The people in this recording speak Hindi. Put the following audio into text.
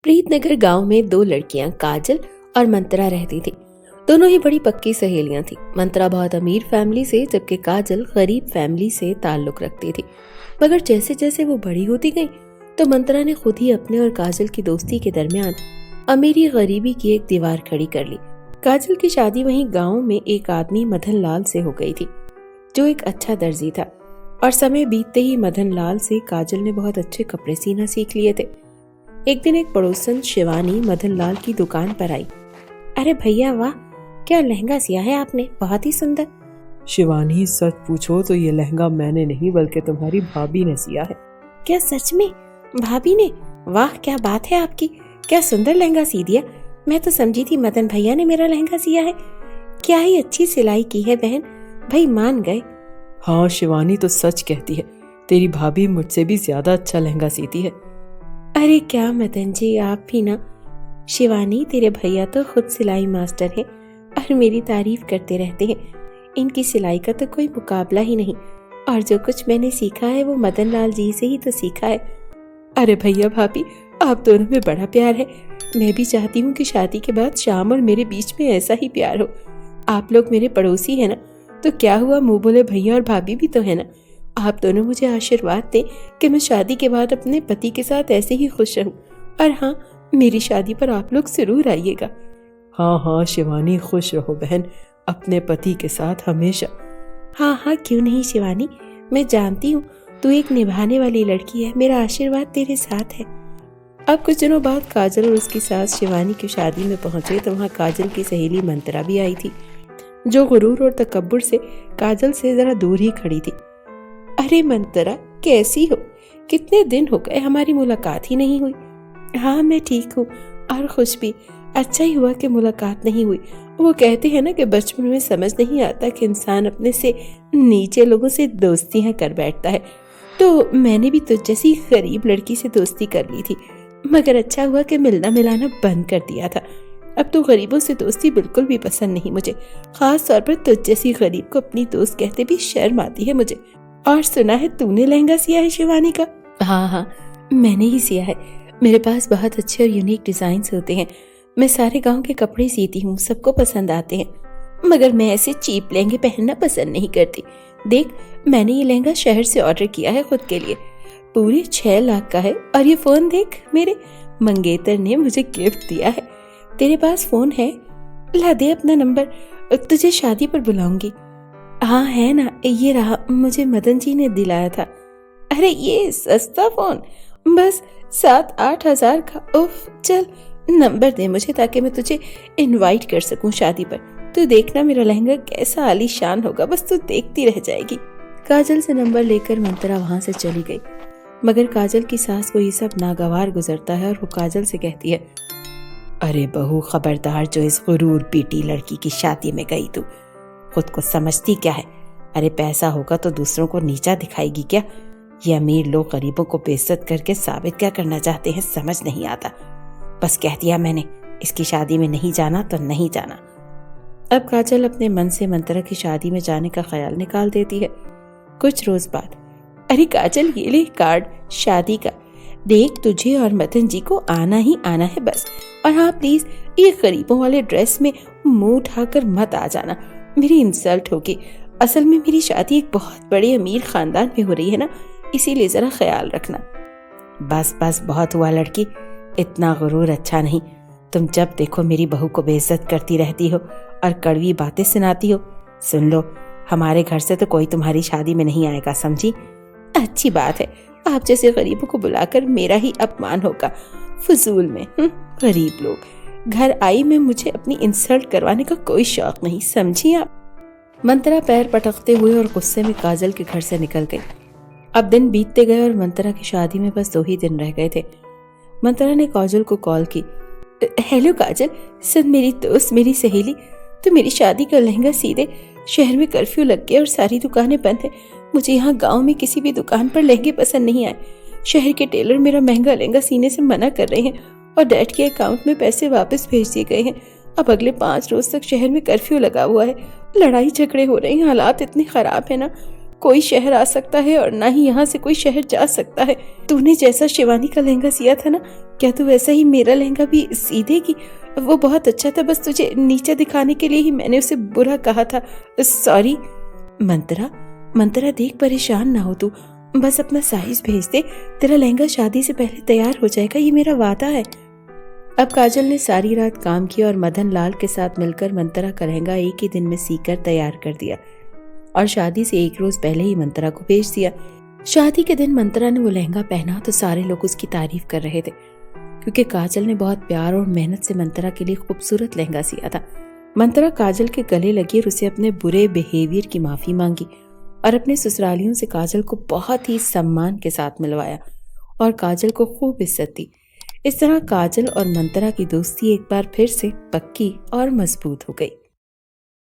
प्रीतनगर गांव में दो लड़कियां काजल और मंत्रा रहती थी। दोनों ही बड़ी पक्की सहेलियां थी। मंत्रा बहुत अमीर फैमिली से जबकि काजल गरीब फैमिली से ताल्लुक रखती थी। मगर जैसे जैसे वो बड़ी होती गई तो मंत्रा ने खुद ही अपने और काजल की दोस्ती के दरमियान अमीरी गरीबी की एक दीवार खड़ी कर ली। काजल की शादी वहीं गाँव में एक आदमी मदन लाल से हो गई थी जो एक अच्छा दर्जी था, और समय बीतते ही मदन लाल से काजल ने बहुत अच्छे कपड़े सीना सीख लिए थे। एक दिन एक पड़ोसन शिवानी मदन लाल की दुकान पर आई। अरे भैया वाह, क्या लहंगा सिया है आपने, बहुत ही सुंदर। शिवानी सच पूछो तो ये लहंगा मैंने नहीं बल्कि तुम्हारी भाभी ने सिया है। क्या सच में? भाभी ने? वाह क्या बात है आपकी, क्या सुंदर लहंगा सी दिया। मैं तो समझी थी मदन भैया ने मेरा लहंगा सिया है। क्या ही अच्छी सिलाई की है बहन, भाई मान गए। हाँ शिवानी तो सच कहती है, तेरी भाभी मुझसे भी ज्यादा अच्छा लहंगा सीती है। अरे क्या मदन जी, आप भी ना। शिवानी तेरे भैया तो खुद सिलाई मास्टर है और मेरी तारीफ करते रहते हैं। इनकी सिलाई का तो कोई मुकाबला ही नहीं, और जो कुछ मैंने सीखा है वो मदन लाल जी से ही तो सीखा है। अरे भैया भाभी, आप दोनों में बड़ा प्यार है। मैं भी चाहती हूँ कि शादी के बाद शाम और मेरे बीच में ऐसा ही प्यार हो। आप लोग मेरे पड़ोसी है ना, तो क्या हुआ, मुंह बोले भैया और भाभी भी तो है ना। आप दोनों मुझे आशीर्वाद दें कि मैं शादी के बाद अपने पति के साथ ऐसे ही खुश रहूं। और हाँ, मेरी शादी पर आप लोग जरूर आइएगा। हाँ हाँ शिवानी, खुश रहो बहन अपने पति के साथ हमेशा। हाँ हाँ क्यों नहीं शिवानी, मैं जानती हूँ तू एक निभाने वाली लड़की है। मेरा आशीर्वाद तेरे साथ है। अब कुछ दिनों बाद काजल और उसकी सास शिवानी की शादी में पहुंचे तो वहाँ काजल की सहेली मंत्रा भी आई थी, जो गुरूर और तकब्बुर से काजल से जरा दूर ही खड़ी थी। अरे मंत्रा, कैसी हो? कितने दिन हो गए, हमारी मुलाकात ही नहीं हुई। हाँ मैं ठीक हूँ और खुश भी। अच्छा ही हुआ कि मुलाकात नहीं हुई। वो कहते हैं ना कि बचपन में समझ नहीं आता कि इंसान अपने से नीचे लोगों से दोस्तियां कर बैठता है, तो मैंने भी तुझ जैसी गरीब लड़की से दोस्ती कर ली थी। मगर अच्छा हुआ कि मिलना मिलाना बंद कर दिया था। अब तो गरीबों से दोस्ती बिल्कुल भी पसंद नहीं मुझे। खास तौर पर तुझ जैसी गरीब को अपनी दोस्त कहते भी शर्म आती है मुझे। और सुना है तूने लहंगा सिया है शिवानी का? हाँ हाँ मैंने ही सिया है। मेरे पास बहुत अच्छे और यूनिक डिजाइन होते हैं। मैं सारे गांव के कपड़े सीती हूँ, सबको पसंद आते हैं। मगर मैं ऐसे चीप लहंगे पहनना पसंद नहीं करती। देख, मैंने ये लहंगा शहर से ऑर्डर किया है खुद के लिए। पूरे 6 लाख का है। और ये फोन देख, मेरे मंगेतर ने मुझे गिफ्ट दिया है। तेरे पास फोन है? ला दे अपना नंबर, तुझे शादी पर बुलाऊंगी। हाँ है ना, ये रहा, मुझे मदन जी ने दिलाया था। अरे ये सस्ता फोन, बस 7-8 हजार का। उफ, चल नंबर दे मुझे ताकि मैं तुझे इनवाइट कर सकूं शादी पर। तू देखना मेरा लहंगा कैसा आलीशान होगा, बस तू देखती रह जाएगी। काजल से नंबर लेकर मंत्रा वहां से चली गई। मगर काजल की सास को ये सब नागवार गुजरता है और वो काजल से कहती है, अरे बहू खबरदार, जो इस गुरूर पीटी लड़की की शादी में गई तू, खुद को समझती क्या है? अरे पैसा होगा तो दूसरों को नीचा दिखाएगी क्या? ये अमीर लोग गरीबों को बेइज्जत करके साबित क्या करना चाहते हैं, समझ नहीं आता। बस कह दिया मैंने, इसकी शादी में नहीं जाना तो नहीं जाना। अब काजल अपने मन से मंत्रा की शादी में जाने का ख्याल निकाल देती है। कुछ रोज बाद, अरे काजल ये ले कार्ड शादी का, देख तुझे और मदन जी को आना ही आना है बस। और हाँ प्लीज, ये गरीबों वाले ड्रेस में मुंह उठाकर मत आ जाना, मेरी इंसल्ट होगी। असल में मेरी शादी एक बहुत बड़े अमीर खानदान में हो रही है ना, इसीलिए जरा ख्याल रखना। बस बस बहुत हुआ लड़की, इतना गुरूर अच्छा नहीं। तुम जब देखो मेरी बहू को बेइज्जत करती रहती हो और कड़वी बातें सुनाती हो। सुन लो, हमारे घर से तो कोई तुम्हारी शादी में नहीं आएगा, समझी? अच्छी बात है, आप जैसे गरीबों को बुलाकर मेरा ही अपमान होगा फजूल में। गरीब लोग, घर आई में मुझे अपनी इंसल्ट करवाने का कोई शौक नहीं, समझी आप? मंत्रा पैर पटकते हुए और गुस्से में काजल के घर से निकल गई। अब दिन बीतते गए और मंत्रा की शादी में बस 2 ही दिन रह गए थे। मंत्रा ने काजल को कॉल की। हेलो काजल, सुन मेरी दोस्त, मेरी सहेली, तो मेरी शादी का लहंगा सी दे। शहर में कर्फ्यू लग गया और सारी दुकानें बंद है। मुझे यहाँ गांव में किसी भी दुकान पर लहंगे पसंद नहीं आए। शहर के टेलर मेरा महंगा लहंगा सीने से मना कर रहे हैं और डैड के अकाउंट में पैसे वापस भेज दिए गए हैं। अब अगले 5 रोज तक शहर में कर्फ्यू लगा हुआ है। लड़ाई झगड़े हो रहे हैं, हालात इतने खराब है ना, कोई शहर आ सकता है और ना ही यहाँ से कोई शहर जा सकता है। तूने जैसा शिवानी का लहंगा सिया था ना, क्या तू वैसा ही मेरा लहंगा भी सी देगी? वो बहुत अच्छा था, बस तुझे नीचा दिखाने के लिए ही मैंने उसे बुरा कहा था। सॉरी। मंत्रा देख, परेशान ना हो तू, बस अपना साइज भेज दे, तेरा लहंगा शादी से पहले तैयार हो जाएगा, ये मेरा वादा है। अब काजल ने सारी रात काम किया और मदन लाल के साथ मिलकर मंत्रा का लहंगा एक ही दिन में सीकर तैयार कर दिया और शादी से एक रोज पहले ही मंत्रा को भेज दिया। शादी के दिन मंत्रा ने वो लहंगा पहना तो सारे लोग उसकी तारीफ कर रहे थे, क्योंकि काजल ने बहुत प्यार और मेहनत से मंत्रा के लिए खूबसूरत लहंगा सिया था। मंत्रा काजल के गले लगी और उसे अपने बुरे बिहेवियर की माफी मांगी और अपने ससुरालियों से काजल को बहुत ही सम्मान के साथ मिलवाया और काजल को खूब इज्जत दी। इस तरह काजल और मंत्रा की दोस्ती एक बार फिर से पक्की और मजबूत हो गई।